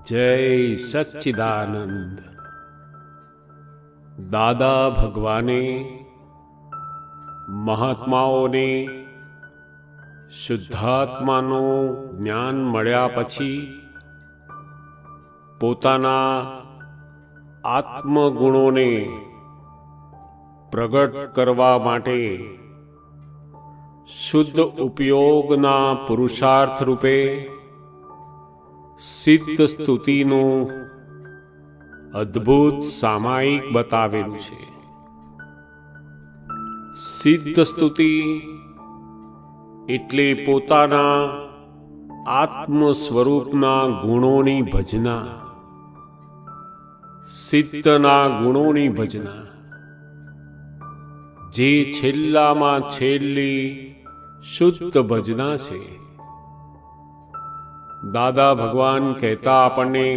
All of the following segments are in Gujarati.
જય સચ્ચિદાનંદ. દાદા ભગવાને મહાત્માઓને શુદ્ધાત્માનું જ્ઞાન મળ્યા પછી પોતાના આત્મગુણોને પ્રગટ કરવા માટે શુદ્ધ ઉપયોગના પુરુષાર્થ રૂપે સિદ્ધ સ્તુતિનું અદ્ભુત સામાયિક બતાવેલું છે. સિદ્ધ સ્તુતિ એટલે પોતાના આત્મ સ્વરૂપના ગુણોની ભજના, સિદ્ધના ગુણોની ભજના, જે છેલ્લામાં છેલ્લી શુદ્ધ ભજના છે. દાદા ભગવાન કહેતા આપણને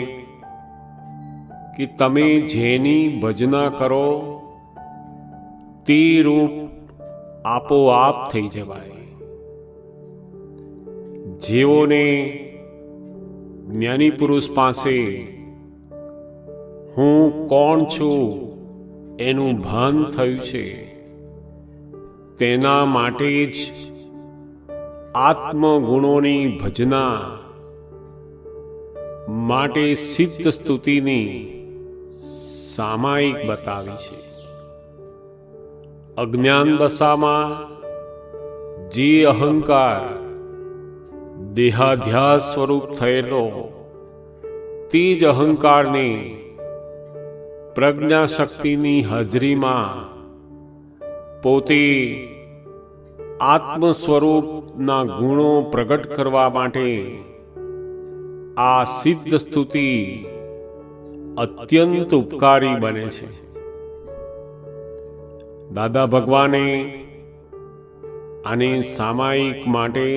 કે તમે જેની ભજના કરો તે રૂપ આપોઆપ થઈ જવાય. જેઓને જ્ઞાની પુરુષ પાસે હું કોણ છું એનું ભાન થયું છે, તેના માટે જ આત્મગુણોની ભજના માટે સિદ્ધ સ્તુતિની સામાયિક બતાવી છે. અજ્ઞાન દશામાં જે અહંકાર દેહાધ્યાસ સ્વરૂપ થયેલો, તે જ અહંકારને પ્રજ્ઞાશક્તિની હાજરીમાં પોતે આત્મ સ્વરૂપના ગુણો પ્રગટ કરવા માટે આ સિદ્ધ સ્તુતિ અત્યંત ઉપકારી બને છે. દાદા ભગવાને આને સામાયિક માટે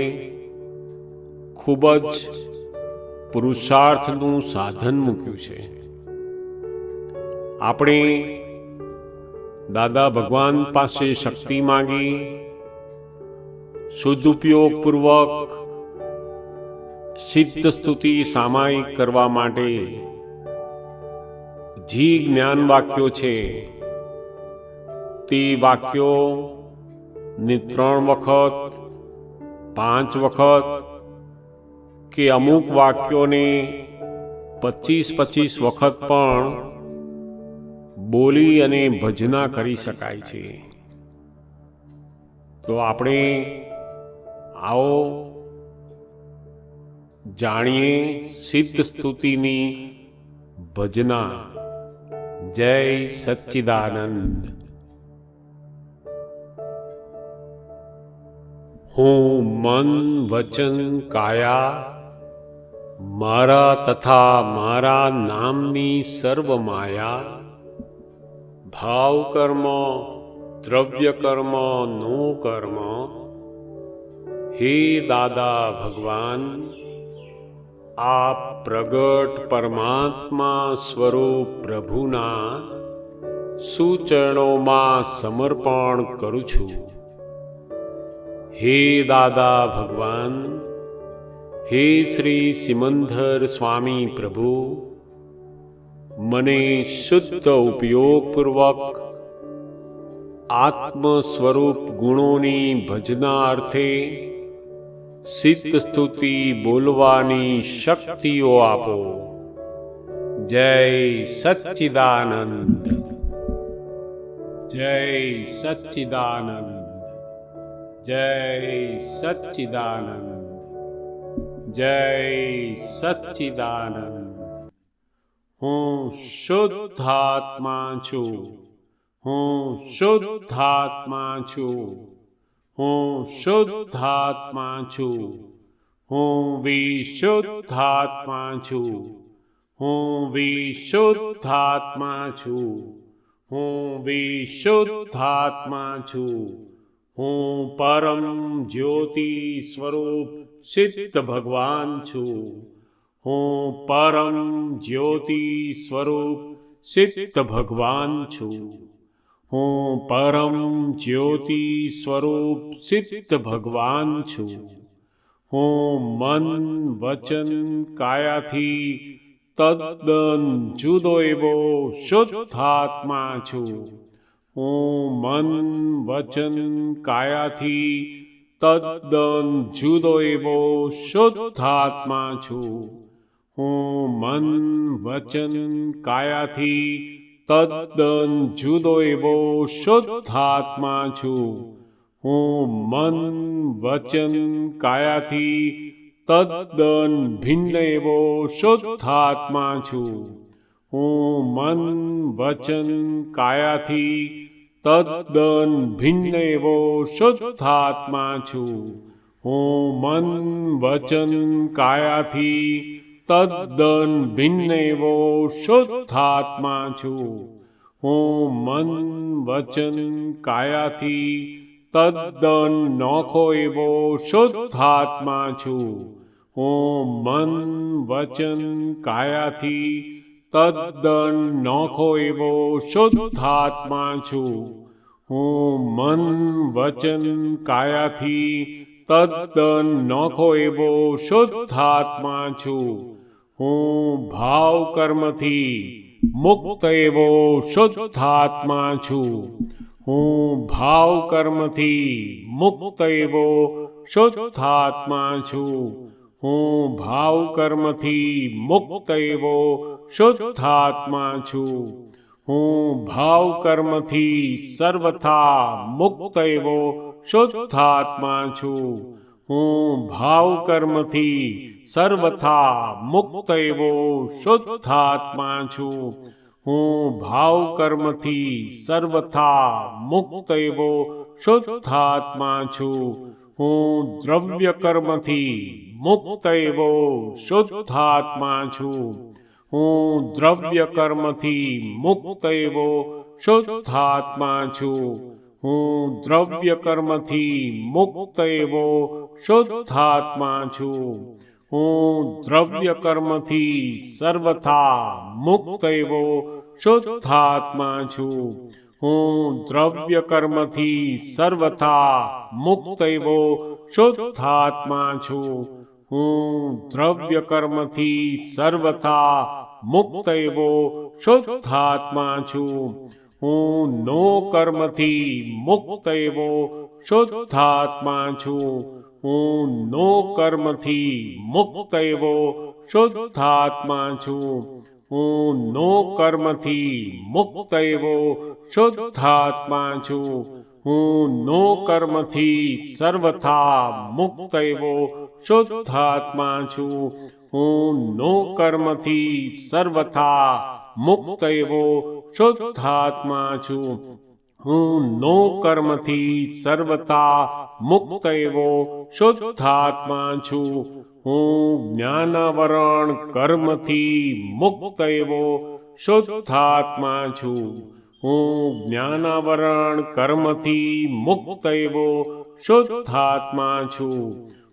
ખૂબ જ પુરુષાર્થનું સાધન મૂક્યું છે. આપણે દાદા ભગવાન પાસે શક્તિ માંગી સદુપયોગપૂર્વક સિદ્ધ સ્તુતિ સામાયિક કરવા માટે જે જ્ઞાન વાક્યો છે તે વાક્યો ને 3 વખત 5 વખત કે અમુક વાક્યોને 25 વખત પણ બોલી અને ભજના કરી શકાય છે. તો આપણે આવો જાણીએ સિદ્ધ સ્તુતિની ભજના. જય સચ્ચિદાનંદ. હું મન વચન કાયા મારા તથા મારા નામની સર્વ માયા, ભાવ કર્મ દ્રવ્ય કર્મ નો કર્મ, હે દાદા ભગવાન આપ પ્રગટ પરમાત્મા સ્વરૂપ પ્રભુના સુચરણોમાં સમર્પણ કરું છું. હે દાદા ભગવાન, હે શ્રી સિમંદર સ્વામી પ્રભુ, મને શુદ્ધ ઉપયોગપૂર્વક આત્મ સ્વરૂપ ગુણોની ભજના અર્થે સિદ્ધ સ્તુતિ બોલવાની શક્તિઓ આપો. જય સચ્ચિદાનંદ. જય સચ્ચિદાનંદ. જય સચ્ચિદાનંદ. જય સચ્ચિદાનંદ. હું શુદ્ધાત્મા છું. હું શુદ્ધાત્મા છું. હું શુદ્ધાત્મા છું. હું વિશુદ્ધાત્મા છું. હું વિશુદ્ધાત્મા છું. હું વિશુદ્ધાત્મા છું. હું પરમ જ્યોતિ સ્વરૂપ સિદ્ધ ભગવાન છું. હું પરમ જ્યોતિ સ્વરૂપ સિદ્ધ ભગવાન છું. હું પરમ જ્યોતિ સ્વરૂપ સિદ્ધ ભગવાન છું. હું મન વચન કાયાથી તદ્દન જુદો એવો શુદ્ધાત્મા છું. હું મન વચન કાયાથી તદ્દન જુદો એવો શુદ્ધાત્મા છું. હું મન વચન કાયાથી તદ્દન જુદો એવો શુદ્ધાત્મા છું. હું મન વચન કાયાથી તદ્દન ભિન્ન એવો શુદ્ધાત્મા છું. હું મન વચન કાયાથી તદ્દન ભિન્ન એવો શુદ્ધાત્મા છું. હું મન વચન કાયાથી તદ્દન ભિન્ન એવો શુદ્ધાત્મા છું. હું મન વચન કાયાથી તદ્દન નોખો એવો શુદ્ધાત્મા છું. હું મન વચન કાયાથી તદ્દન નોખો એવો શુદ્ધાત્મા છું. હું મન વચન કાયાથી તદ્દન નોખો એવો શુદ્ધાત્મા છું. હું ભાવ કર્મથી મુક્ત એવો શુદ્ધાત્મા છું. હું ભાવ કર્મથી મુક્ત એવો શુદ્ધાત્મા છું. હું ભાવ કર્મથી મુક્ત એવો શુદ્ધાત્મા છું. હું ભાવ કર્મથી સર્વથા મુક્ત એવો શુદ્ધાત્મા છું. હું ભાવ કર્મથી સર્વથા મુક્ત એવો શુદ્ધાત્મા છું. હું ભાવ કર્મથી સર્વથા મુક્ત એવો શુદ્ધાત્મા છું. હું દ્રવ્ય કર્મથી મુક્ત એવો શુદ્ધાત્મા છું. હું દ્રવ્ય કર્મથી મુક્ત એવો શુદ્ધાત્મા છું. હું દ્રવ્ય કર્મથી મુક્ત એવો શુદ્ધાત્મા છું. હું દ્રવ્ય કર્મથી સર્વથા મુક્ત એવો શુદ્ધાત્મા છું. હું દ્રવ્ય કર્મથી સર્વથા મુક્ત એવો શુદ્ધાત્મા છું. હું દ્રવ્ય કર્મથી સર્વથા મુક્ત એવો શુદ્ધાત્મા છું. હું નો કર્મથી મુક્ત એવો શુદ્ધાત્મા છું. હું નો કર્મથી મુક્ત એવો શુદ્ધાત્મા છું. હું નો કર્મથી મુક્ત એવો શુદ્ધાત્મા છું. હું નો કર્મથી સર્વથા મુક્ત એવો શુદ્ધાત્મા છું. હું નો કર્મથી સર્વથા મુક્ત એવો શુદ્ધાત્મા છું. હું નો કર્મથી સર્વથા મુક્ત એવો શુદ્ધાત્મા છું. હું જ્ઞાનાવરણ કર્મથી મુક્ત એવો શુદ્ધાત્મા છું. હું જ્ઞાનાવરણ કર્મથી મુક્ત એવો શુદ્ધાત્મા છું.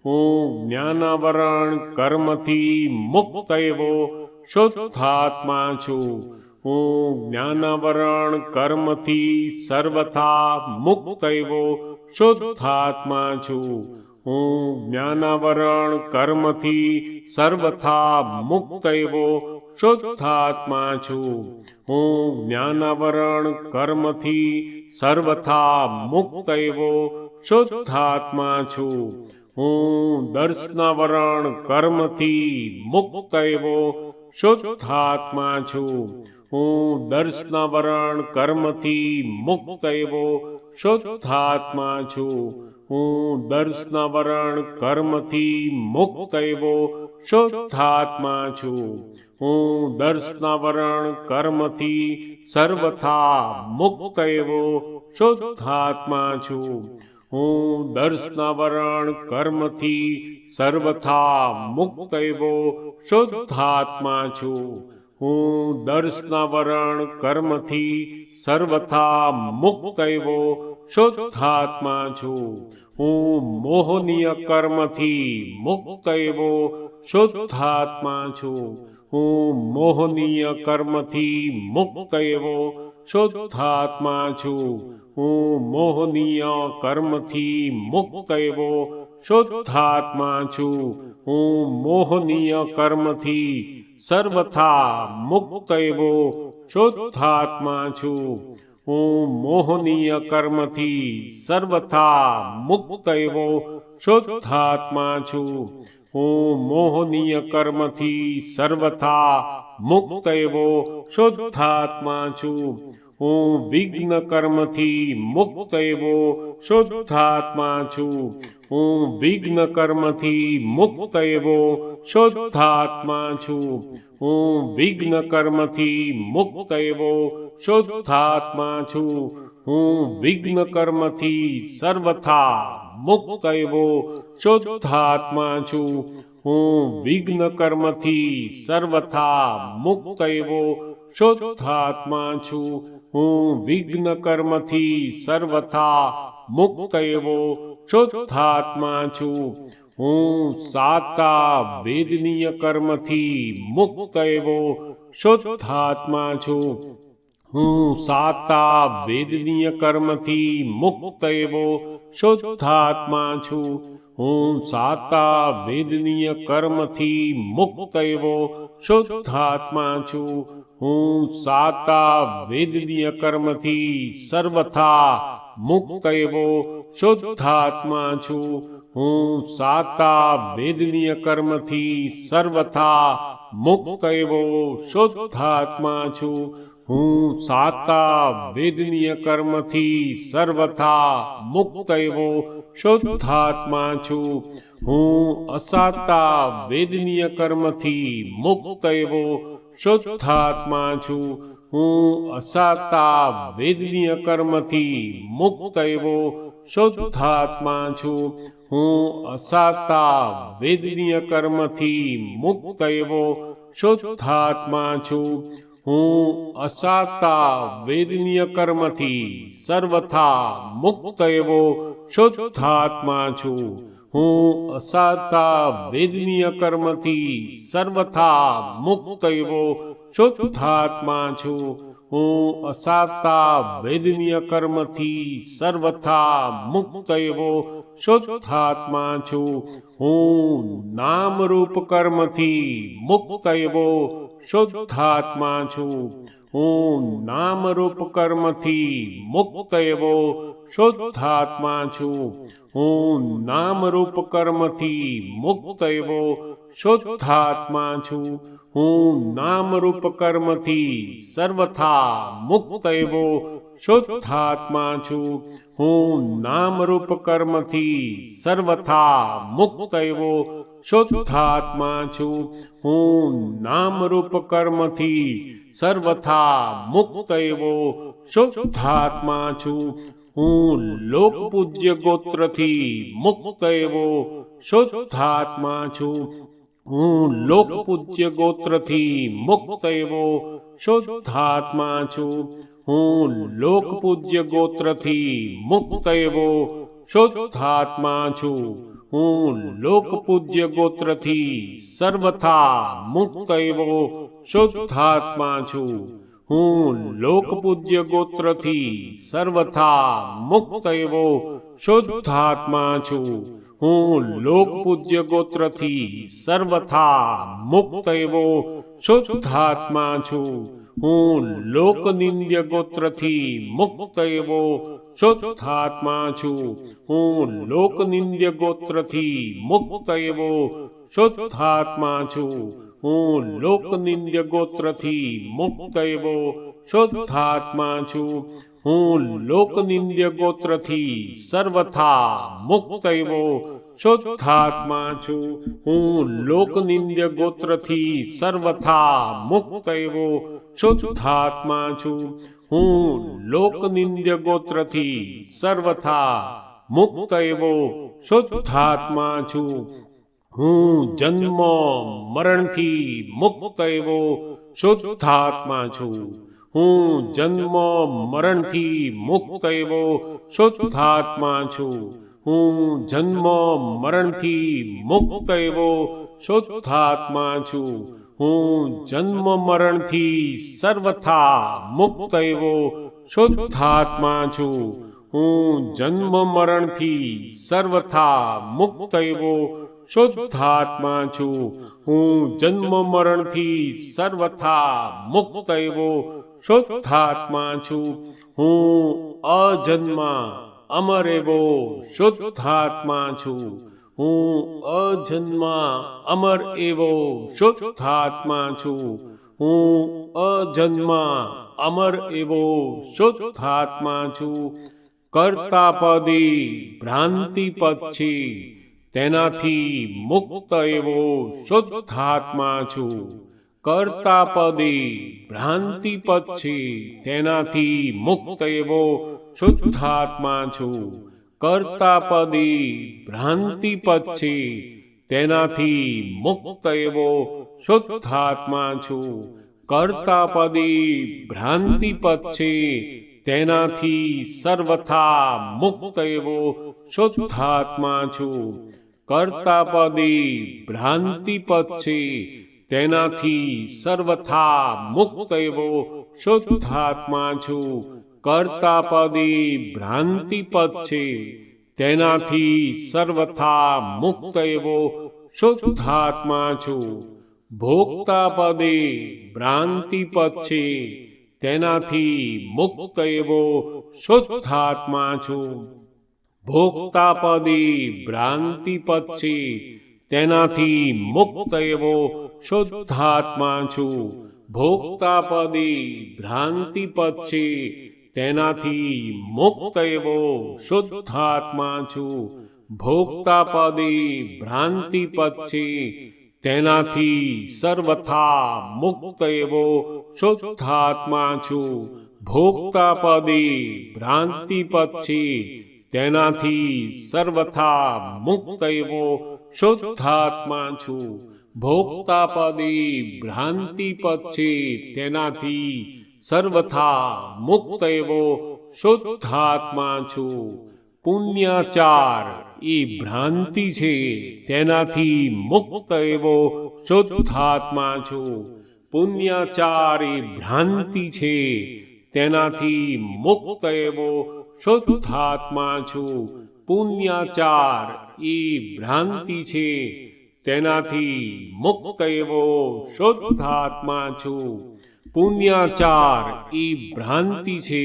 હું જ્ઞાનાવરણ કર્મથી મુક્ત એવો શુદ્ધાત્મા છું. હું જ્ઞાનાવરણ કર્મથી સર્વથા મુક્ત એવો શુદ્ધાત્મા છું. હું જ્ઞાનાવરણ કર્મથી સર્વથા મુક્ત એવો શુદ્ધાત્મા છું. હું જ્ઞાનાવરણ કર્મથી સર્વથા મુક્ત એવો શુદ્ધાત્મા છું. હું દર્શનાવરણ કર્મથી મુક્ત એવો શુદ્ધાત્મા છું. હું દર્શનાવરણ કર્મથી મુક્ત એવો શુદ્ધાત્મા છું. હું દર્શનાવરણ કર્મથી મુક્ત એવો શુદ્ધાત્મા છું. હું દર્શનાવરણ કર્મથી સર્વથા મુક્ત એવો શુદ્ધાત્મા છું. હું દર્શનાવરણ કર્મથી સર્વથા મુક્ત એવો શુદ્ધાત્મા છું. હું દર્શનાવરણ કર્મથી સર્વથા મુક્ત એવો શુદ્ધાત્મા છું. હું મોહનીય કર્મથી મુક્ત એવો શુદ્ધાત્મા છું. હું મોહનીય કર્મથી મુક્ત એવો શુદ્ધાત્મા છું. હું મોહનીય કર્મથી મુક્ત એવો શુદ્ધાત્મા છું. હું મોહનીય કર્મથી સર્વથા મુક્ત એવો શુદ્ધાત્મા છું. હું મોહનીય કર્મથી સર્વથા મુક્ત એવો શુદ્ધાત્મા છું. હું મોહનીય કર્મથી સર્વથા મુક્ત એવો શુદ્ધાત્મા છું. હું વિઘ્ન કર્મથી મુક્ત એવો શુદ્ધાત્મા છું. હું વિઘ્ન કર્મથી મુક્ત એવો શુદ્ધાત્મા છું. હું વિઘ્ન કર્મથી મુક્ત એવો શુદ્ધાત્મા છું. હું વિઘ્ન કર્મથી સર્વથા મુક્ત એવો શુદ્ધાત્મા છું. હું વિઘ્ન કર્મથી સર્વથા મુક્ત એવો શુદ્ધાત્મા છું. હું વિઘ્ન કર્મથી સર્વથા મુક્ત એવો શુદ્ધાત્મા છું. હું સાતા વેદનીય કર્મથી મુક્ત એવો શુદ્ધાત્મા છું. હું સાતા વેદનીય કર્મથી મુક્ત એવો શુદ્ધાત્મા છું. હું સાતા વેદનીય કર્મથી મુક્ત એવો શુદ્ધાત્મા છું. હું સાતા વેદનીય કર્મથી સર્વથા મુક્ત એવો શુદ્ધાત્મા છું. હું સાતા વેદનીય કર્મથી સર્વથા મુક્ત એવો શુદ્ધાત્મા છું. હું સાતા વેદનીય કર્મથી સર્વથા મુક્ત એવો શુદ્ધાત્મા છું. હું અસાતા વેદનીય કર્મથી મુક્ત એવો શુદ્ધાત્મા છું. હું અસાતા વેદનીય કર્મથી મુક્ત એવો શુદ્ધાત્મા છું. હું અસાતા વેદનીય કર્મથી મુક્ત એવો શુદ્ધાત્મા છું. હું અસાતા વેદનીય કર્મથી સર્વથા મુક્ત એવો શુદ્ધાત્મા છું. હું અસાતા વેદનીય કર્મથી સર્વથા મુક્ત એવો શુદ્ધાત્મા છું. હું અસાતા વેદનીય કર્મથી સર્વથા મુક્ત એવો શુદ્ધાત્મા છું. હું નામરૂપ કર્મથી મુક્ત એવો શુદ્ધાત્મા છું. હું નામરૂપ કર્મથી મુક્ત એવો શુદ્ધાત્મા છું. હું નામરૂપ કર્મથી મુક્ત એવો શુદ્ધાત્મા છું. હું નામરૂપ કર્મથી સર્વથા મુક્ત એવો શુદ્ધાત્મા છું. હું નામરૂપ કર્મથી સર્વથા મુક્ત એવો શુદ્ધાત્મા છું. હું નામરૂપ કર્મથી સર્વથા મુક્ત એવો શુદ્ધાત્મા છું. હું લોકપૂજ્ય ગોત્રથી મુક્ત એવો શુદ્ધાત્મા છું. હું લોકપૂજ્ય ગોત્રથી મુક્ત એવો શુદ્ધાત્મા છું. હું લોકપૂજ્ય ગોત્રથી મુક્ત એવો શુદ્ધાત્મા છું. હું લોકપૂજ્ય ગોત્રથી સર્વથા મુક્ત એવો શુદ્ધાત્મા છું. હું લોકપૂજ્ય ગોત્રથી સર્વથા મુક્ત એવો શુદ્ધાત્મા છું. હું લોકપૂજ્ય ગોત્રથી સર્વથા મુક્ત એવો શુદ્ધાત્મા છું. હું લોકનિંદ્ય ગોત્રથી મુક્ત એવો શુદ્ધાત્મા છું. હું લોકનિંદ્ય ગોત્રથી મુક્ત એવો શુદ્ધાત્મા છું. હું લોકનિંદ્ય ગોત્રથી મુક્ત એવો શુદ્ધાત્મા છું. હું લોકનિંદ્ય ગોત્રથી સર્વથા મુક્ત એવો શુદ્ધાત્મા છું. હું લોકનિંદ્ય ગોત્રથી સર્વથા મુક્ત એવો શુદ્ધાત્મા છું. હું લોકનિંદ્ય ગોત્રથી સર્વથા મુક્ત એવો શુદ્ધાત્મા છું. હું જન્મ મરણથી મુક્ત એવો શુદ્ધાત્મા છું. હું જન્મ મરણથી મુક્ત એવો શુદ્ધાત્મા છું. હું જન્મ મરણથી મુક્ત એવો શુદ્ધાત્મા છું. હું જન્મ મરણથી સર્વથા મુક્ત એવો શુદ્ધાત્મા છું. હું જન્મ મરણથી સર્વથા મુક્ત એવો શુદ્ધાત્મા છું. હું જન્મ મરણથી સર્વથા મુક્ત એવો શુદ્ધાત્મા છું. હું અજન્મા અમર એવો શુદ્ધાત્મા છું. હું અજન્મા અમર એવો શુદ્ધાત્મા છું. હું અજન્મા અમર એવો શુદ્ધાત્મા છું. કર્તા પદી ભ્રાંતિ પછી તેનાથી મુક્ત એવો શુદ્ધાત્મા છું. કર્તા પદી ભ્રાંતિ પછી તેનાથી મુક્ત એવો શુદ્ધાત્મા છું. કર્તા પદી ભ્રાંતિ પછી તેનાથી મુક્ત એવો શુદ્ધાત્મા છું. કર્તા પદી ભ્રાંતિ પછી તેનાથી સર્વથા મુક્ત એવો શુદ્ધાત્મા છું. કર્તા પદી ભ્રાંતિ પછી તેનાથી સર્વથા મુક્ત એવો શુદ્ધાત્મા છું. કર્તા પદી ભ્રાંતિ પછી તેનાથી સર્વથા મુક્ત એવો શુદ્ધાત્મા છું. ભોક્તા પદી ભ્રાંતિ પછી તેનાથી મુક્ત એવો શુદ્ધાત્મા છું. ભોક્તા પદી ભ્રાંતિ પછી તેનાથી મુક્ત એવો શુદ્ધાત્મા છું. ભોક્તા પદી ભ્રાંતિ પછી તેનાથી મુક્ત એવો શુદ્ધાત્મા છું. ભોક્તા પદી ભ્રાંતિ પછી તેનાથી સર્વથા મુક્ત એવો શુદ્ધાત્મા છું. ભોક્તા પદી ભ્રાંતિ પછી તેનાથી સર્વથા મુક્ત એવો શુદ્ધાત્મા છું. ભોક્તા પદી ભ્રાંતિ પછી તેનાથી સર્વથા મુક્ત એવો શુદ્ધાત્મા છું. પુણ્યાચાર એ ભ્રાંતિ છે તેનાથી મુક્ત એવો શુદ્ધાત્મા છું. પુણ્યાચાર એ ભ્રાંતિ છે તેનાથી મુક્ત એવો શુદ્ધાત્મા છું. પુણ્યાચાર એ ભ્રાંતિ છે તેનાથી મુક્ત એવો શુદ્ધાત્મા છું. પુણ્યાચાર એ ભ્રાંતિ છે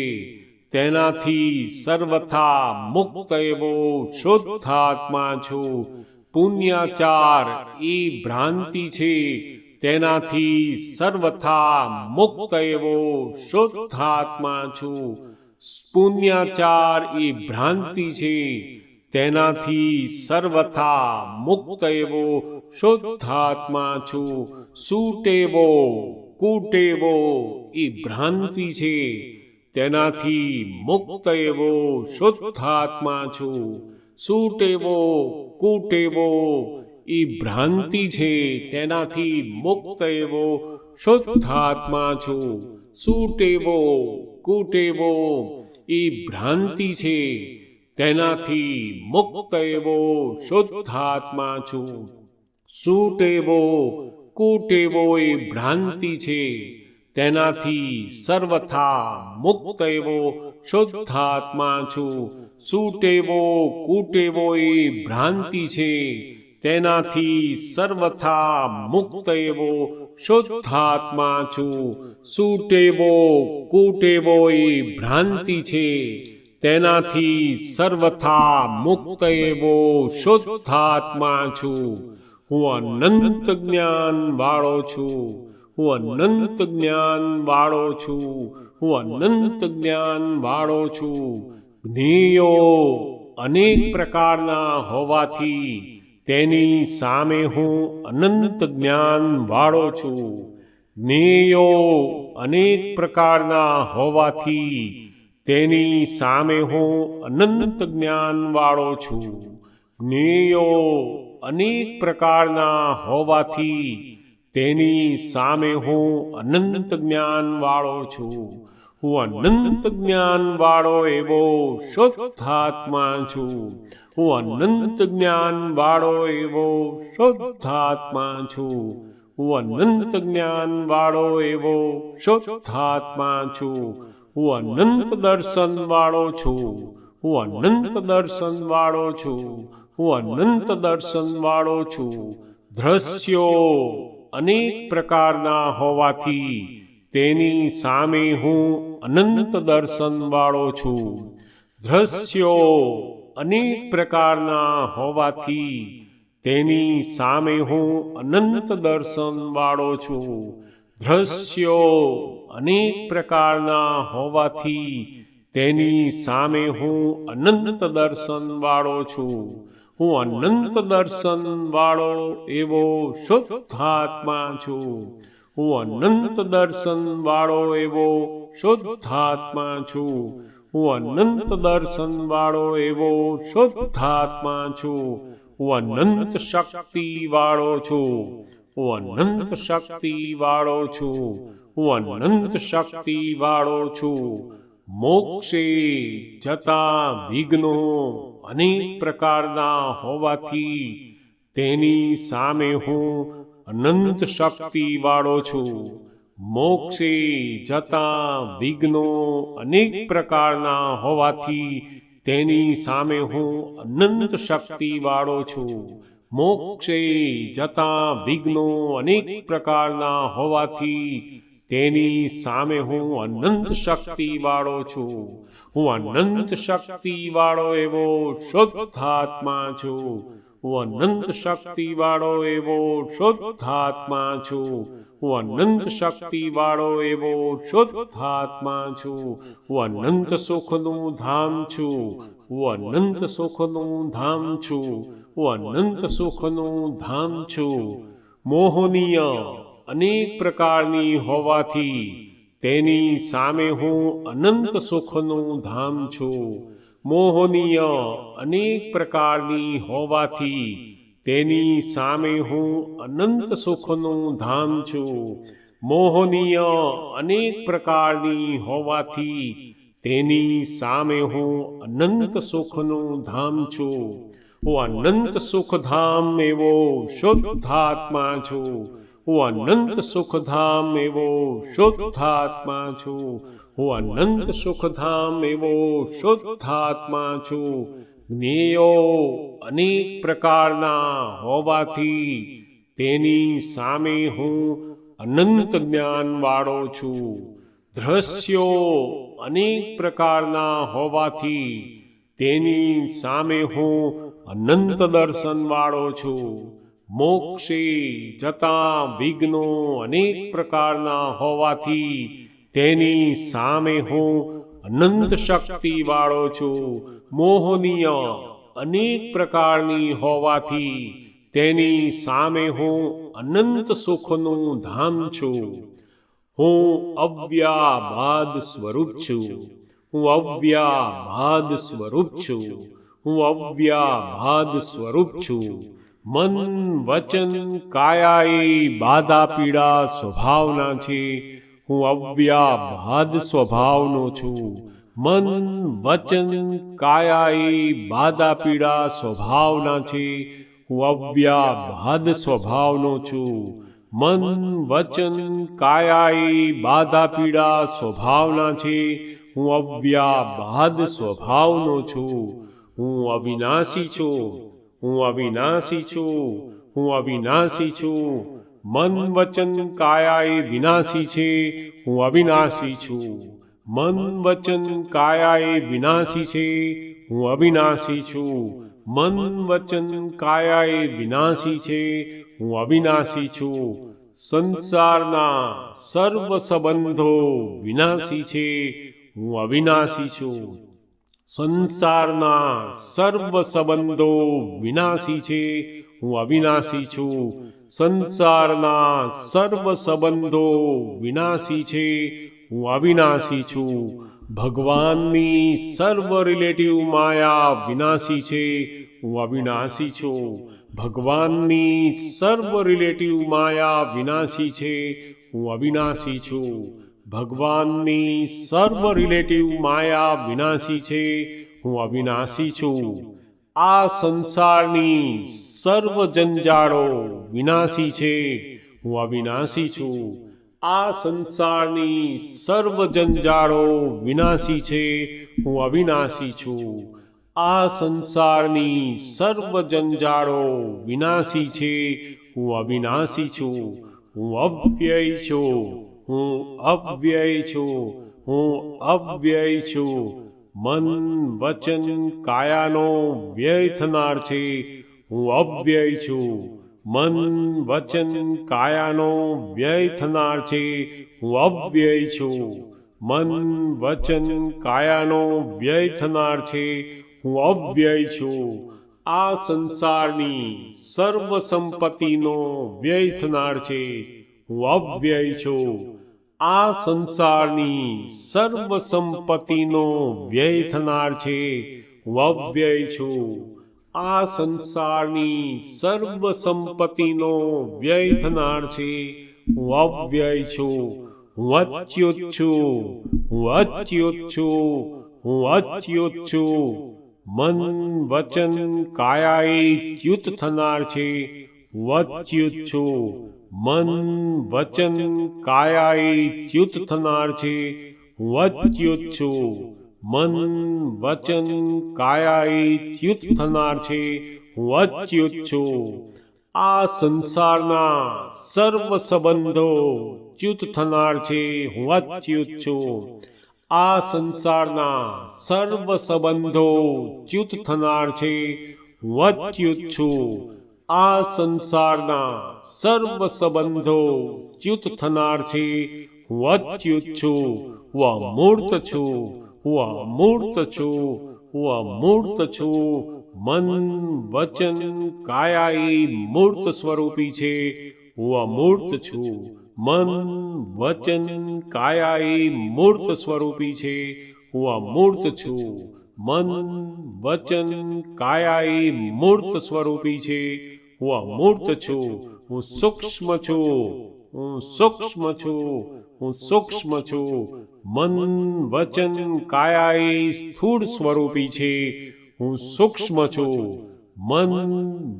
તેનાથી સર્વથા મુક્ત એવો શુદ્ધાત્મા છું. પુણ્યાચાર એ ભ્રાંતિ છે તેનાથી સર્વથા મુક્ત એવો શુદ્ધાત્મા છું. પુણ્યાચાર એ ભ્રાંતિ છે તેનાથી સર્વથા મુક્ત એવો શુદ્ધાત્મા છું. સૂટેવો કૂટેવો એ ભ્રાંતિ છે તેનાથી મુક્ત એવો શુદ્ધાત્મા છું. સૂટેવો કૂટેવો એ ભ્રાંતિ છે તેનાથી મુક્ત એવો શુદ્ધાત્મા છું. સૂટેવો કૂટેવો એ ભ્રાંતિ છે તેનાથી મુક્ત એવો શુદ્ધાત્મા છું. સૂટેવો કૂટેવો એ ભ્રાંતિ છે તેનાથી સર્વથા મુક્ત એવો શુદ્ધાત્મા છું. સૂટેવો કૂટેવો એ ભ્રાંતિ છે તેનાથી સર્વથા મુક્ત એવો શુદ્ધાત્મા છું. સૂટેવો કૂટેવો એ ભ્રાંતિ છે તેનાથી સર્વથા મુક્ત એવો શુદ્ધાત્મા છું. હું અનંત જ્ઞાન વાળો છું. હું અનંત જ્ઞાન વાળો છું. હું અનંત જ્ઞાન વાળો છું. જ્ઞેયો અનેક પ્રકારના હોવાથી તેની સામે હું અનંત જ્ઞાન વાળો છું. જ્ઞેયો અનેક પ્રકારના હોવાથી તેની સામે હું અનંત જ્ઞાન વાળો છું. જ્ઞેયો અનેક પ્રકારના હોવાથી તેની સામે હું અનંત જ્ઞાન વાળો છું. હું અનંત જ્ઞાન વાળો એવો શુદ્ધાત્મા છું. હું અનંત જ્ઞાન વાળો એવો શુદ્ધાત્મા છું. હું અનંત જ્ઞાન વાળો એવો શુદ્ધાત્મા છું. હું અનંત દર્શન વાળો છું. હું અનંત દર્શન વાળો છું. હું અનંત દર્શનવાળો છું. દ્રશ્યો અનેક પ્રકારના હોવાથી તેની સામે હું અનંત દર્શનવાળો છું. દ્રશ્યો અનેક પ્રકારના હોવાથી તેની સામે હું અનંત દર્શનવાળો છું. દ્રશ્યો અનેક પ્રકારના હોવાથી તેની સામે હું અનંત દર્શનવાળો છું. હું અનંત દર્શનવાળો એવો શુદ્ધાત્મા છું. હું અનંત દર્શનવાળો એવો શુદ્ધાત્મા છું. હું અનંત દર્શનવાળો એવો શુદ્ધાત્મા છું. હું અનંત શક્તિવાળો છું. હું અનંત શક્તિવાળો છું. હું અનંત શક્તિવાળો છું. મોક્ષે જતા વિઘ્નો અનેક પ્રકારના હોવાથી તેની સામે હું અનંત શક્તિવાળો છું. મોક્ષે જતા વિઘ્નો અનેક પ્રકારના હોવાથી તેની સામે હું અનંત શક્તિવાળો છું. મોક્ષે જતા વિઘ્નો અનેક પ્રકારના હોવાથી તેની સામે હું અનંત શક્તિવાળો છું. હું અનંત શક્તિવાળો એવો શુદ્ધાત્મા છું. હું અનંત શક્તિવાળો એવો શુદ્ધાત્મા છું. હું અનંત શક્તિવાળો એવો શુદ્ધાત્મા છું. હું અનંત સુખનું ધામ છું. હું અનંત સુખનું ધામ છું. હું અનંત સુખનું ધામ છું. મોહનીય અનેક પ્રકારની હોવાથી તેની સામે હું અનંત સુખનું ધામ છું. મોહનીય અનેક પ્રકારની હોવાથી તેની સામે હું અનંત સુખનું ધામ છું. મોહનીય અનેક પ્રકારની હોવાથી તેની સામે હું અનંત સુખનું ધામ છું. હું અનંત સુખધામ એવો શુદ્ધાત્મા છું. હું અનંત સુખધામ એવો શુદ્ધાત્મા છું. હું અનંત સુખધામ એવો શુદ્ધાત્મા છું. જ્ઞેયો અનેક પ્રકારના હોવાથી તેની સામે હું અનંત જ્ઞાનવાળો છું. દ્રશ્યો અનેક પ્રકારના હોવાથી તેની સામે હું અનંત દર્શનવાળો છું. મોક્ષે જતા વિઘ્નો અનેક પ્રકારના હોવાથી તેની સામે હું અનંત શક્તિવાળો છું. મોહનીય અનેક પ્રકારની હોવાથી તેની સામે હું અનંત સુખનું ધામ છું. હું અવ્યાબાદ સ્વરૂપ છું. હું અવ્યાબાદ સ્વરૂપ છું. હું અવ્યાબાદ સ્વરૂપ છું. મન વચન કાયાએ બાધા પીડા સ્વભાવના છે. હું અવ્યાબાદ સ્વભાવનો છું. મન વચન કાયાએ બાધા પીડા સ્વભાવના છે. હું અવ્યાબાદ સ્વભાવનો છું. મન વચન કાયાએ બાધા પીડા સ્વભાવના છે. હું અવ્યાબાદ સ્વભાવનો છું. હું અવિનાશી છું. હું અવિનાશી છું. હું અવિનાશી છું. મન વચન કાયાએ વિનાશી છે. હું અવિનાશી છું. મન વચન કાયાએ વિનાશી છે. હું અવિનાશી છું. મન વચન કાયાએ વિનાશી છે. હું અવિનાશી છું. સંસારના સર્વ સંબંધો વિનાશી છે. હું અવિનાશી છું. સંસારના સર્વ સંબંધો વિનાશી છે. હું અવિનાશી છું. સંસારના સર્વ સંબંધો વિનાશી છે. હું અવિનાશી છું. ભગવાનની સર્વ રિલેટિવ માયા વિનાશી છે. હું અવિનાશી છું. ભગવાનની સર્વ રિલેટિવ માયા વિનાશી છે. હું અવિનાશી છું. ભગવાનની સર્વ રિલેટિવ માયા વિનાશી છે. હું અવિનાશી છું. આ સંસારની સર્વ જંજાળો વિનાશી છે. હું અવિનાશી છું. આ સંસારની સર્વ જંજાળો વિનાશી છે. હું અવિનાશી છું. આ સંસારની સર્વ જંજાળો વિનાશી છે. હું અવિનાશી છું. હું અવ્યય છું. હું અવ્યય છું. હું અવ્યય છું. મન વચન કાયાનો વ્યય થનાર છે. હું અવ્યય છું. મન વચન કાયાનો વ્યય થનાર છે. હું અવ્યય છું. મન વચન કાયાનો વ્યય થનાર છે. હું અવ્યય છું. આ સંસારની સર્વ સંપત્તિનો વ્યય થનાર છે. હું અવ્યય છું. આ સંસારની સર્વ સંપત્તિનો વ્યય થનાર છે. હું અવ્યય છું. આ સંસારની સર્વ સંપત્તિનો વ્યય થનાર છે. હું અવ્યય છું. હું અચ્યુત છું. હું અચ્યુત છું. હું અચ્યુત છું. મન વચન કાયાએ ચ્યુત થનાર છે. હું અચ્યુત છું. મન વચન કાયાએ ચ્યુત થનાર છે. હું અચ્યુત છું. મન વચન કાયાએ ચ્યુત થનાર છે. હું અચ્યુત છું. આ સંસારના સર્વ સંબંધો ચ્યુત થનાર છે. હું અચ્યુત છું. આ સંસારના સર્વ સંબંધો ચ્યુત થનાર છે. હું અચ્યુત છું. આ સંસારના સર્વ સંબંધો ચ્યુત થનાર છે. હું અચ્યુત છું. હું અમૂર્ત છું. હું અમૂર્ત છું. હું અમૂર્ત છું. મન વચન કાયાએ મૂર્ત સ્વરૂપી છે. હું અમૂર્ત છું. મન વચન કાયાએ મૂર્ત સ્વરૂપી છે. હું અમૂર્ત છું. મન વચન કાયાએ મૂર્ત સ્વરૂપી છે. હું અમૂર્ત છું. હું સૂક્ષ્મ છું. હું સૂક્ષ્મ છું. હું સૂક્ષ્મ છું. મન વચન કાયાએ સ્થૂળ સ્વરૂપી છે. હું સૂક્ષ્મ છું. મન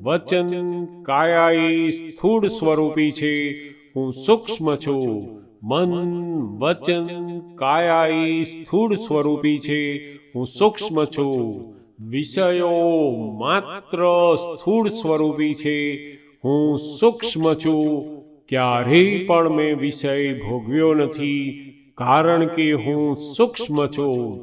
વચન કાયાએ સ્થૂળ સ્વરૂપી છે. હું સૂક્ષ્મ છું. મન વચન કાયાએ સ્થૂળ સ્વરૂપી છે. હું સૂક્ષ્મ છું. વિષયો માત્ર સ્થૂળ સ્વરૂપી છે. હું સૂક્ષ્મ છું. ક્યારેય પણ મેં વિષય ભોગવ્યો નથી, કારણ કે હું સૂક્ષ્મ છું.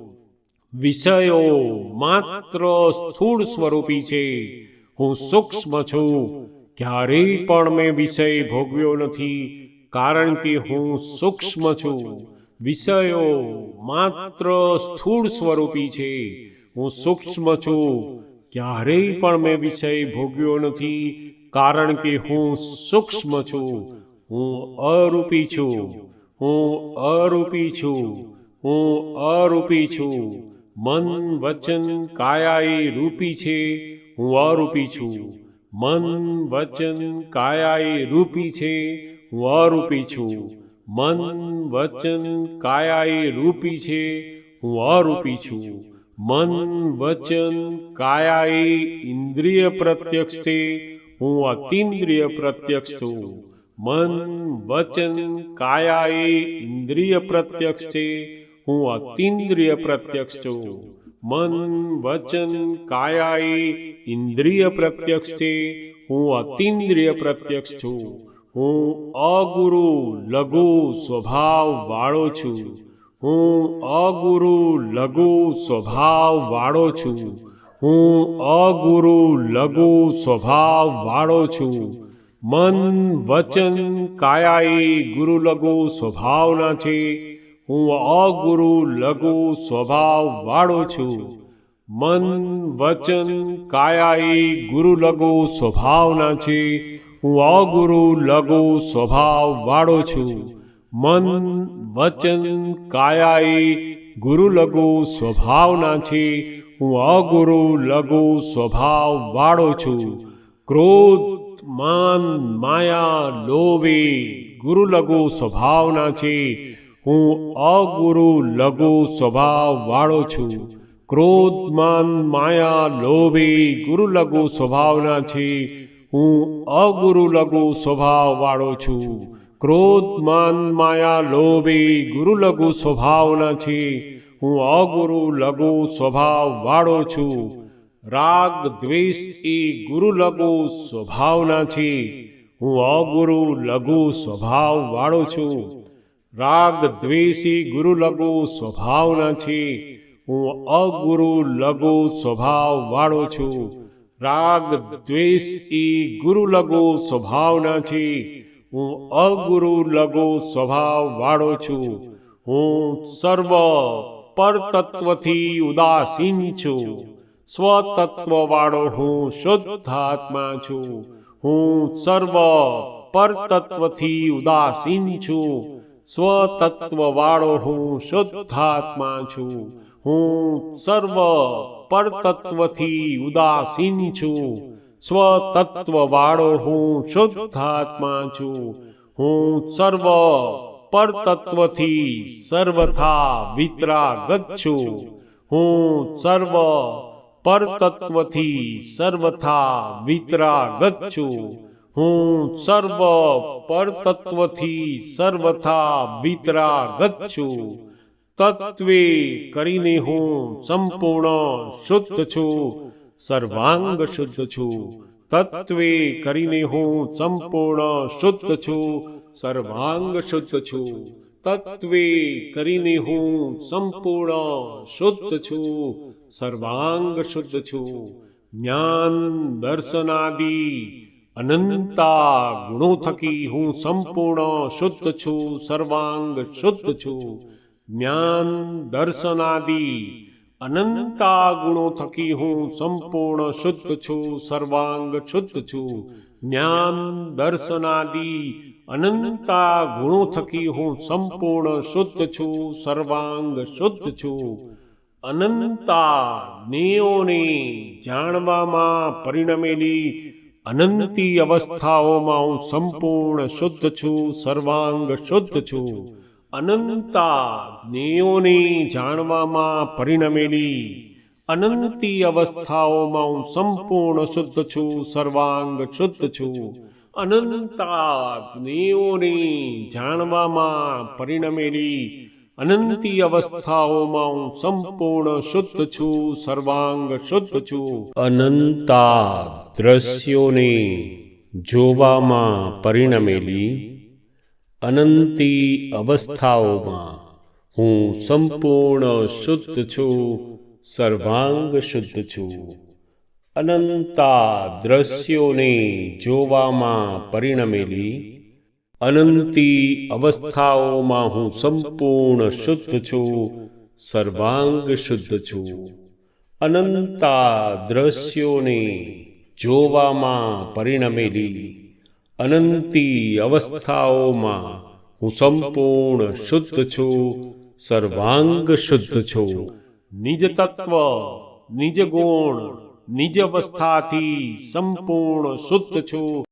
વિષયો માત્ર સ્થૂળ સ્વરૂપી છે. હું સૂક્ષ્મ છું. ક્યારેય પણ મેં વિષય ભોગવ્યો નથી, કારણ કે હું સૂક્ષ્મ છું. વિષયો માત્ર સ્થૂળ સ્વરૂપી છે. હું સૂક્ષ્મ છું. ક્યારેય પણ મેં વિષય ભોગવ્યો નથી, કારણ કે હું સૂક્ષ્મ છું. હું અરૂપી છું. હું અરૂપી છું. હું અરૂપી છું. મન વચન કાયાએ રૂપી છે. હું અરૂપી છું. મન વચન કાયાએ રૂપી છે. હું અરૂપી છું. મન વચન કાયાએ રૂપી છે. હું અરૂપી છું. મન વચન કાયાએ ઇન્દ્રિય પ્રત્યક્ષ છે. હું અતીન્દ્રિય પ્રત્યક્ષ છું. મન વચન કાયાએ ઇન્દ્રિય પ્રત્યક્ષ છે. હું અતીન્દ્રિય પ્રત્યક્ષ છું. મન વચન કાયાએ ઇન્દ્રિય પ્રત્યક્ષ છે. હું અતીન્દ્રિય પ્રત્યક્ષ છું. હું અગુરુ લઘુ સ્વભાવ વાળો છું. હું અગુરુ લઘુ સ્વભાવ વાળો છું. હું અગુરુ લઘુ સ્વભાવ વાળો છું. મન વચન કાયાએ ગુરુ લઘુ સ્વભાવના છે. હું અગુરુ લઘુ સ્વભાવ વાળો છું. મન વચન કાયાએ ગુરુ લઘુ સ્વભાવના છે. હું અગુરુ લઘુ સ્વભાવ વાળો છું. મન વચન કાયાએ ગુરુ લઘુ સ્વભાવના છે. હું અગુરુ લઘુ સ્વભાવ વાળો છું. ક્રોધ માન માયા લોભે ગુરુ લઘુ સ્વભાવના છે. હું અગુરુ લઘુ સ્વભાવ વાળો છું. ક્રોધ માન માયા લોભે ગુરુ લઘુ સ્વભાવના છે. હું અગુરુ લઘુ સ્વભાવ વાળો છું. ક્રોધ માન માયા લોભે ગુરુ લઘુ સ્વભાવના છે. હું અગુરુ લઘુ સ્વભાવ વાળો છું. રાગ દ્વેષ એ ગુરુ લઘુ સ્વભાવના છે. હું અગુરુ લઘુ સ્વભાવ વાળો છું. રાગ દ્વેષ એ ગુરુ લઘુ સ્વભાવના છે. હું અગુરુ લઘુ સ્વભાવ વાળો છું. રાગ દ્વેષ એ ગુરુ લઘુ સ્વભાવના છે. હું અગુરુ લઘુ સ્વભાવ વાળો છું. હું સર્વ પરતત્વથી ઉદાસીન છું. સ્વતત્વ વાળો હું શુદ્ધાત્મા છું. હું સર્વ પરતત્વથી ઉદાસીન છું. સ્વતત્વ વાળો હું શુદ્ધાત્મા છું. હું સર્વ પરતત્વથી ઉદાસીન છું. સ્વતત્વ વાળો હું શુદ્ધાત્મા છું. હું સર્વ પરતત્વથી સર્વથા વિતરાગત છું. હું સર્વ પરતત્વથી સર્વથા વિતરાગત છું. હું સર્વ પરતત્વથી સર્વથા વિતરાગત છું. તત્વે કરીને હું સંપૂર્ણ શુદ્ધ છું. સર્વાંગ શુદ્ધ છું. તત્વે કરીને હું સંપૂર્ણ શુદ્ધ છું. સર્વાંગ શુદ્ધ છું. તત્વે કરીને હું સંપૂર્ણ શુદ્ધ છું. સર્વાંગ શુદ્ધ છું. જ્ઞાન દર્શનાદિ અનંતા ગુણો થકી હું સંપૂર્ણ શુદ્ધ છું. સર્વાંગ શુદ્ધ છું. જ્ઞાન દર્શનાદિ અનંતા ગુણો થકી હું સંપૂર્ણ શુદ્ધ છું. સર્વાંગ શુદ્ધ છું. જ્ઞાન દર્શનાદિ અનંતા ગુણો થકી હું સંપૂર્ણ શુદ્ધ છું. સર્વાંગ શુદ્ધ છું. અનંતા જ્ઞેયોને જાણવામાં પરિણમેલી અનંતી અવસ્થાઓમાં હું સંપૂર્ણ શુદ્ધ છું. સર્વાંગ શુદ્ધ છું. અનંતા જ્ઞેયોને જાણવામાં પરિણમેલી અનંતી અવસ્થાઓમાં હું સંપૂર્ણ શુદ્ધ છું. સર્વાંગ શુદ્ધ છું. અનંતા જ્ઞેયોને જાણવામાં પરિણમેલી અનંતી અવસ્થાઓમાં હું સંપૂર્ણ શુદ્ધ છું. સર્વાંગ શુદ્ધ છું. અનંતા દ્રશ્યોને જોવામાં પરિણમેલી અનંતી અવસ્થાઓમાં હું સંપૂર્ણ શુદ્ધ છું. સર્વાંગ શુદ્ધ છું. અનંતા દ્રશ્યોને જોવામાં પરિણમેલી અનંતી અવસ્થાઓમાં હું સંપૂર્ણ શુદ્ધ છું. સર્વાંગ શુદ્ધ છું. અનંતા દ્રશ્યોને જોવામાં પરિણમેલી અનંતી અવસ્થાઓમાં હું સંપૂર્ણ શુદ્ધ છું. સર્વાંગ શુદ્ધ છું. નિજ તત્વ નિજ ગુણ નિજ અવસ્થાથી સંપૂર્ણ શુદ્ધ છું.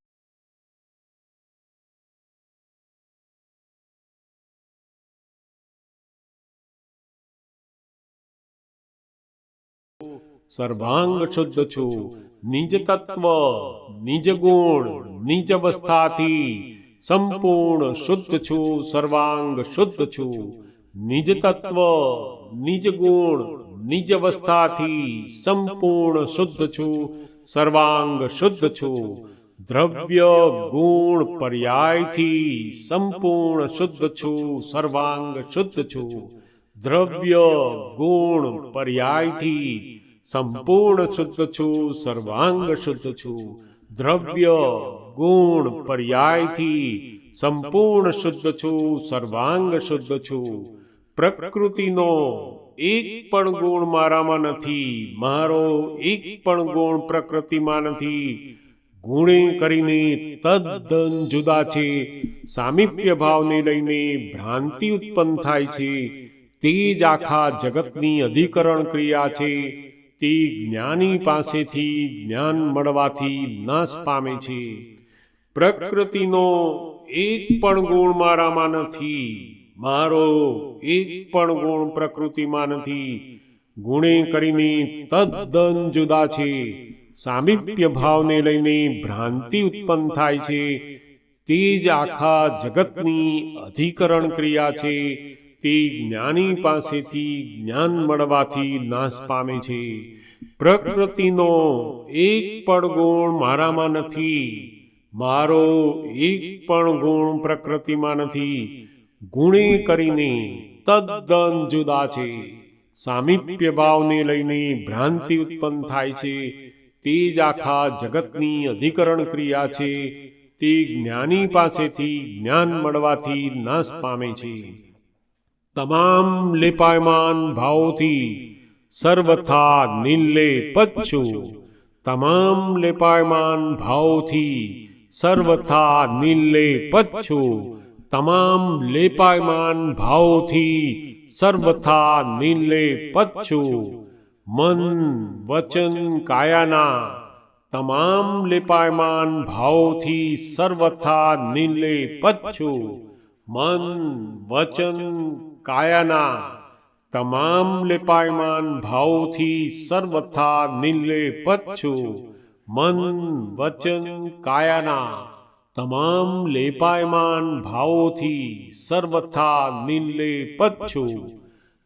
સર્વાંગ શુદ્ધ છું. નિજ તત્વ નિજ ગુણ નિજ અવસ્થાથી સંપૂર્ણ શુદ્ધ છું. સર્વાંગ શુદ્ધ છું. નિજ તત્વ નિજ ગુણ નિજ અવસ્થાથી સંપૂર્ણ શુદ્ધ છું. સર્વાંગ શુદ્ધ છું. દ્રવ્ય ગુણ પર્યાયથી સંપૂર્ણ શુદ્ધ છું. સર્વાંગ શુદ્ધ છું. દ્રવ્ય ગુણ પર્યાયથી સંપૂર્ણ શુદ્ધ છું. સર્વાંગ શુદ્ધ છું. દ્રવ્ય ગુણ પર્યાયથી સંપૂર્ણ શુદ્ધ છું. સર્વાંગ શુદ્ધ છું. પ્રકૃતિનો એક પણ ગુણ મારામાં નથી. મારો એક પણ ગુણ પ્રકૃતિમાં નથી. ગુણે કરીને તદ્દન જુદા છે. સામીપ્ય ભાવને લઈને ભ્રાંતિ ઉત્પન્ન થાય છે. તે જ આખા જગતની અધિકરણ ક્રિયા છે. તે જ્ઞાની પાસેથી જ્ઞાન મળવાથી નાશ પામે છે. પ્રકૃતિનો એક પણ ગુણ મારામાં નથી. મારો એક પણ ગુણ પ્રકૃતિમાં નથી. ગુણે કરીને તદ્દન જુદા છે. સામીપ્ય ભાવને લઈને ભ્રાંતિ ઉત્પન્ન થાય છે. તે જ આખા જગતની અધિકરણ ક્રિયા છે. તે જ્ઞાની પાસેથી જ્ઞાન મળવાથી નાશ પામે છે. પ્રકૃતિનો એક પણ ગુણ મારામાં નથી, મારો એક પણ ગુણ પ્રકૃતિમાં નથી. ગુણે કરીને તદ્દન જુદા છે. સામીપ્ય ભાવને લઈને ભ્રાંતિ ઉત્પન્ન થાય છે. તે જ આખા જગતની અધિકરણ ક્રિયા છે. તે જ્ઞાની પાસેથી જ્ઞાન મળવાથી નાશ પામે છે. તમામ લેપાયમાન ભાવોથી સર્વથા નિર્લેપ છું. તમામ લેપાયમાન ભાવોથી સર્વથા નિર્લેપ છું. તમામ લેપાયમાન ભાવોથી સર્વથા નિર્લેપ છું. મન વચન કાયાના તમામ લેપાયમાન ભાવોથી સર્વથા નિર્લેપ છું. મન વચન કાયાના તમામ લેપાયમાન ભાવોથી સર્વથા નિર્લેપ છું. મન વચન કાયાના તમામ લેપાયમાન ભાવોથી સર્વથા નિર્લેપ છું.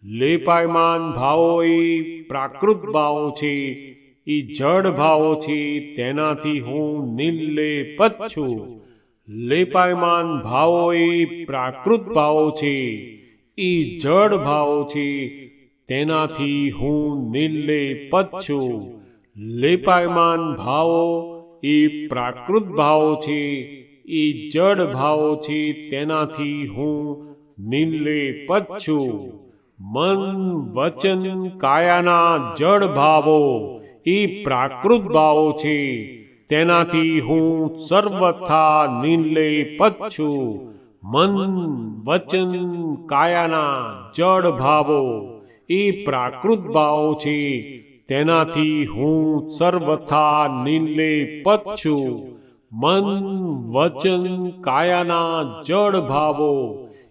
લેપાયમાન ભાવો એ પ્રાકૃત ભાવો છે, એ જડ ભાવો છે, તેનાથી હું નિર્લેપ છું. લેપાયમાન ભાવો એ પ્રાકૃત ભાવો છે, એ જડ ભાવો છે, તેનાથી હું નિર્લેપ છું. લેપાયમાન ભાવો એ પ્રાકૃત ભાવો છે, એ જડ ભાવો છે, તેનાથી હું નિર્લેપ છું. મન વચન કાયાના જડ ભાવો એ પ્રાકૃત ભાવો છે, તેનાથી હું સર્વથા નિર્લેપ છું. મન વચન કાયાના જડ ભાવો એ પ્રાકૃત ભાવો છે, તેનાથી હું સર્વથા નિર્લેપ છું. મન વચન કાયાના જડ ભાવો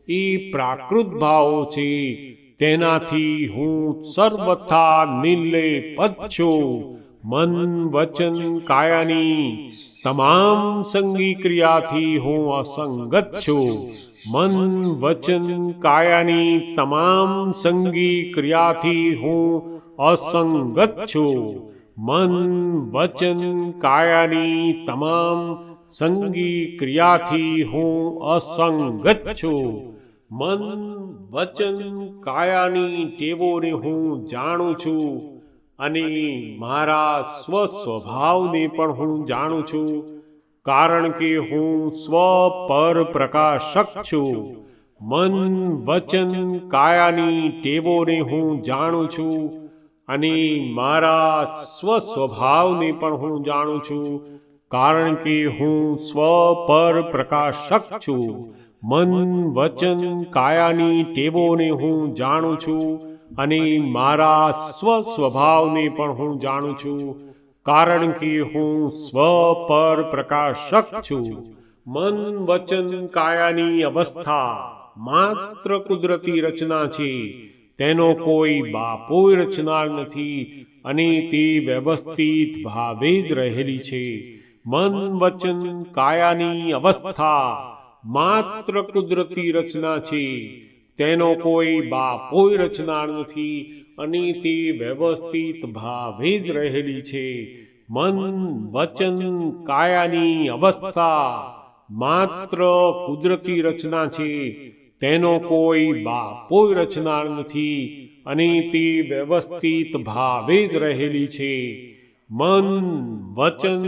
એ પ્રાકૃત ભાવો છે, તેનાથી હું સર્વથા નિર્લેપ છું. મન વચન કાયાની તમામ સંગી ક્રિયાથી હું અસંગત છું. મન વચન કાયાની તમામ સંગી ક્રિયાથી હું અસંગત છું. મન વચન કાયાની તમામ સંગી ક્રિયાથી હું અસંગત છું. મન વચન કાયાની ટેવોને હું જાણું છું અને મારા સ્વસ્વભાવને પણ હું જાણું છું, કારણ કે હું સ્વ પર પ્રકાશક છું. મન વચન કાયાની ટેવોને હું જાણું છું અને મારા સ્વસ્વભાવને પણ હું જાણું છું, કારણ કે હું સ્વ પર પ્રકાશક છું. મન વચન કાયાની ટેવોને હું જાણું છું અને મારા સ્વસ્વભાવને પણ હું જાણું છું, કારણ કે હું સ્વ પર પ્રકાશક છું. મન વચન કાયાની અવસ્થા માત્ર કુદરતી રચના છે, તેનો કોઈ બાપોય રચનાર નથી અને તે વ્યવસ્થિત ભાવે જ રહેલી છે. મન વચન કાયાની અવસ્થા માત્ર કુદરતી રચના છે, તેનો કોઈ બાપોય રચનાર નથી અને તે વ્યવસ્થિત ભાવે જ રહેલી છે. મન વચન કાયાની અવસ્થા માત્ર કુદરતી રચના છે, તેનો કોઈ બાપોય રચનાર નથી અને તે વ્યવસ્થિત ભાવે જ રહેલી છે. મન વચન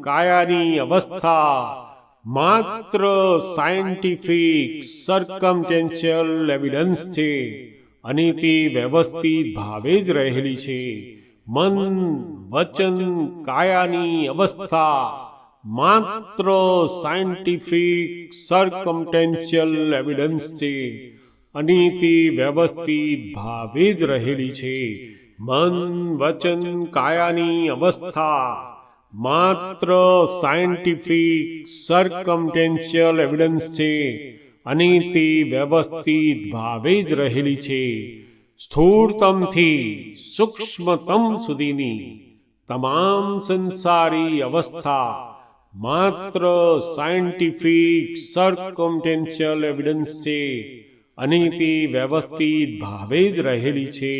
કાયાની અવસ્થા માત્ર સાયન્ટિફિક સર્કમટેન્શિયલ એવિડન્સ છે અને તે વ્યવસ્થિત ભાવે જ રહેલી છે. મન વચન કાયાની અવસ્થા માત્ર સાયન્ટિફિક સર્કમટેન્શિયલ એવિડન્સ છે અને તે વ્યવસ્થિત ભાવે જ રહેલી છે. મન વચન કાયાની અવસ્થા માત્ર સાયન્ટિફિક સર્કમટેન્શિયલ એવિડન્સ છે અને તે વ્યવસ્થિત ભાવે જ રહેલી છે. સ્થૂળતમથી સૂક્ષ્મતમ સુધીની તમામ સંસારી અવસ્થા માત્ર સાયન્ટિફિક સર્કમટેન્શિયલ એવિડન્સ છે અને તે વ્યવસ્થિત ભાવે જ રહેલી છે.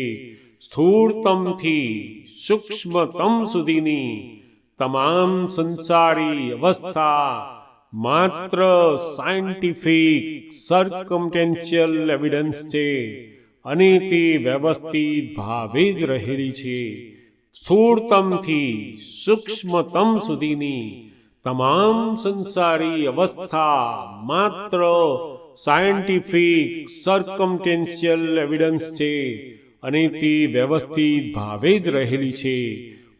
સ્થૂળતમથી સૂક્ષ્મતમ સુધીની તમામ સંસારી અવસ્થા માત્ર સાયન્ટિફિક સર્કમટેન્શિયલ એવિડન્સ છે અને તે વ્યવસ્થિત ભાવે જ રહેલી છે. સ્થૂળતમથી સૂક્ષ્મતમ સુધીની તમામ સંસારી અવસ્થા માત્ર સાયન્ટિફિક સર્કમટેન્શિયલ એવિડન્સ છે અને તે વ્યવસ્થિત ભાવે જ રહેલી છે.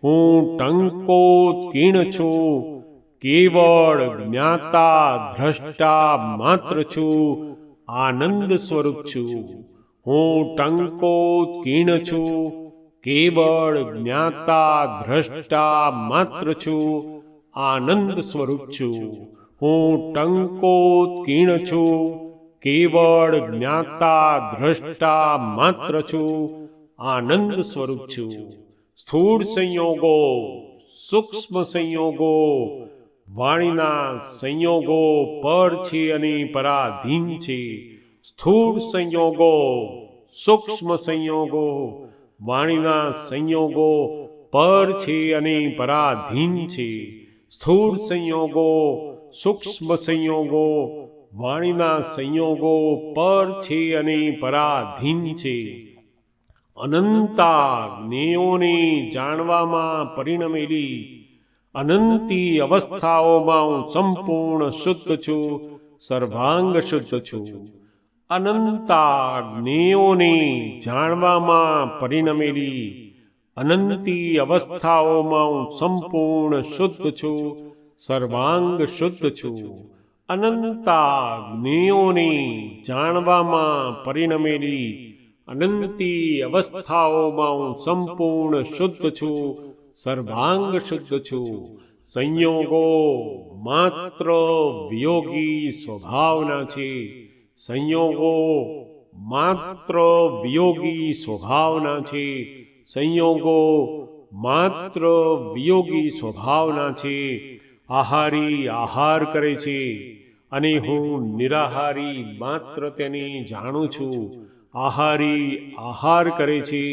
હું ટંકોત્કીર્ણ છું, કેવળ જ્ઞાતા દ્રષ્ટા માત્ર છું, આનંદ સ્વરૂપ છું. હું ટંકોત્કીર્ણ છું, કેવળ જ્ઞાતા દ્રષ્ટા માત્ર છું, આનંદ સ્વરૂપ છું. હું ટંકોત્કીર્ણ છું, કેવળ જ્ઞાતા દ્રષ્ટા માત્ર છું, આનંદ સ્વરૂપ છું. સ્થૂળ સંયોગો, સૂક્ષ્મ સંયોગો વાણીના સંયોગો પર છે અને પરાધીન છે. સ્થૂળ સંયોગો, સૂક્ષ્મ સંયોગો વાણીના સંયોગો પર છે અને પરાધીન છે. સ્થૂળ સંયોગો, સૂક્ષ્મ સંયોગો વાણીના સંયોગો પર છે અને પરાધીન છે. અનંતા જ્ઞેયોને જાણવામાં પરિણમેલી અનંતી અવસ્થાઓમાં હું સંપૂર્ણ શુદ્ધ છું, સર્વાંગ શુદ્ધ છું. અનંતા જ્ઞેયોને જાણવામાં પરિણમેલી અનંતી અવસ્થાઓમાં હું સંપૂર્ણ શુદ્ધ છું, સર્વાંગ શુદ્ધ છું. અનંતા જ્ઞેયોને જાણવામાં પરિણમેલી અનંતી અવસ્થાઓમાં હું સંપૂર્ણ શુદ્ધ છું, સર્વાંગ શુદ્ધ છું. સંયોગો માત્ર વિયોગી સ્વભાવના છે. સંયોગો માત્ર વિયોગી સ્વભાવના છે. સંયોગો માત્ર વિયોગી સ્વભાવના છે. આહારી આહાર કરે છે અને હું નિરાહારી માત્ર તેને જાણું છું. આહારી આહાર કરે છે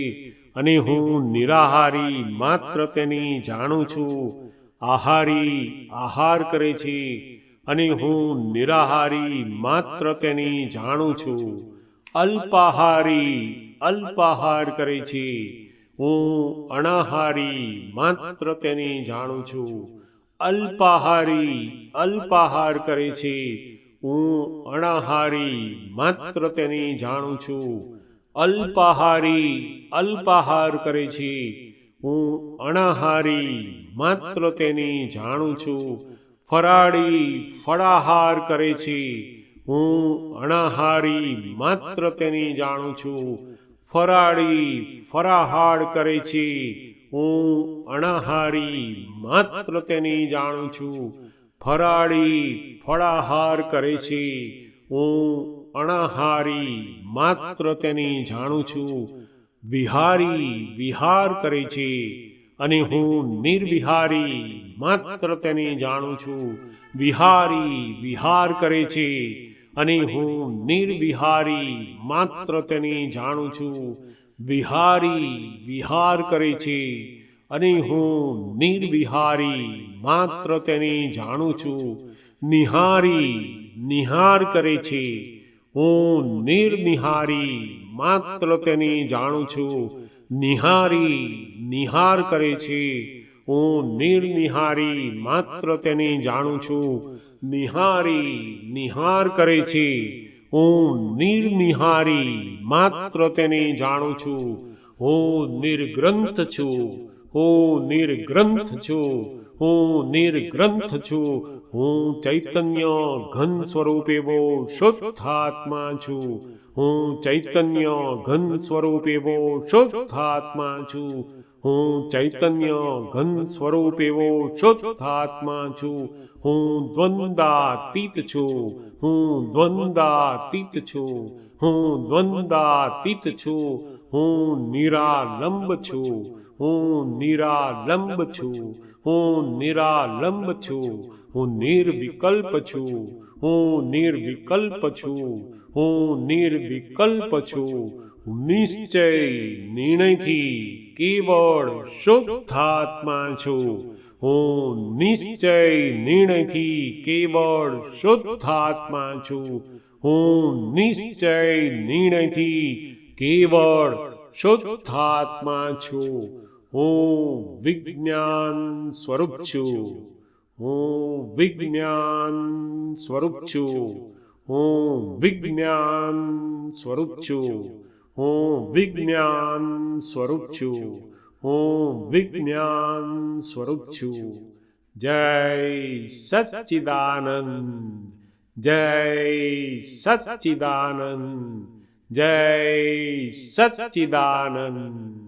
અને હું નિરાહારી માત્ર તેને જાણું છું. આહારી આહાર કરે છે અને હું નિરાહારી માત્ર તેને જાણું છું. અલ્પાહારી અલ્પાહાર કરે છે, હું અનાહારી માત્ર તેને જાણું છું. અલ્પાહારી અલ્પાહાર કરે છે, હું અનાહારી માત્ર તેને જાણું છું. અલ્પાહારી અલ્પાહાર કરે છે, હું અનાહારી માત્ર તેને જાણું છું. ફરાળી ફળાહાર કરે છે, હું અનાહારી માત્ર તેને જાણું છું. ફરાળી ફળાહાર કરે છે, હું અનાહારી માત્ર તેને જાણું છું. ફરાળી ફળાહાર કરે છે, હું અનાહારી માત્ર તેને જાણું છું. વિહારી વિહાર કરે છે અને હું નિર્વિહારી માત્ર તેને જાણું છું. વિહારી વિહાર કરે છે અને હું નિર્વિહારી માત્ર તેને જાણું છું. વિહારી વિહાર કરે છે અને હું નિર્વિહારી માત્ર તેને જાણું છું. નિહારી નિહાર કરે છે, હું નિર્નિહારી માત્ર તેને જાણું છું. નિહારી નિહાર કરે છે, હું નિર્નિહારી માત્ર તેને જાણું છું. નિહારી નિહાર કરે છે, હું નિર્નિહારી માત્ર તેને જાણું છું. હું નિર્ગ્રંથ છું, હું નિર્ગ્રંથ છું, હું નિર્ગ્રંથ છું. હું ચૈતન્ય ઘન સ્વરૂપ એવો શુદ્ધાત્મા છું. હું ચૈતન્ય ઘન સ્વરૂપ એવો શુદ્ધાત્મા છું. હું ચૈતન્ય ઘન સ્વરૂપ એવો શુદ્ધાત્મા છું. હું દ્વંદ્વાતીત છું, હું દ્વંદ્વાતીત છું, હું દ્વંદ્વાતીત છું. હું નિરાલંબ છું, હું નિરાલંબ છું, હું નિરાલંબ છું. હું નિર્વિકલ્પ છું, હું નિર્વિકલ્પ છું, હું નિર્વિકલ્પ છું. નિશ્ચય નિર્ણયથી કેવળ શુદ્ધાત્મા છું. હું નિશ્ચય નિર્ણયથી કેવળ શુદ્ધાત્મા છું. હું નિશ્ચય નિર્ણયથી કેવળ શુદ્ધાત્મા છું. હું વિજ્ઞાન સ્વરૂપ છું. હું વિજ્ઞાન સ્વરૂપ છું. હું વિજ્ઞાન સ્વરૂપ છું. હું વિજ્ઞાન સ્વરૂપ છું. હું વિજ્ઞાન સ્વરૂપ છું. જય સચ્ચિદાનંદ, જય સચ્ચિદાનંદ, જય સચ્ચિદાનંદ.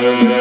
ધર્મ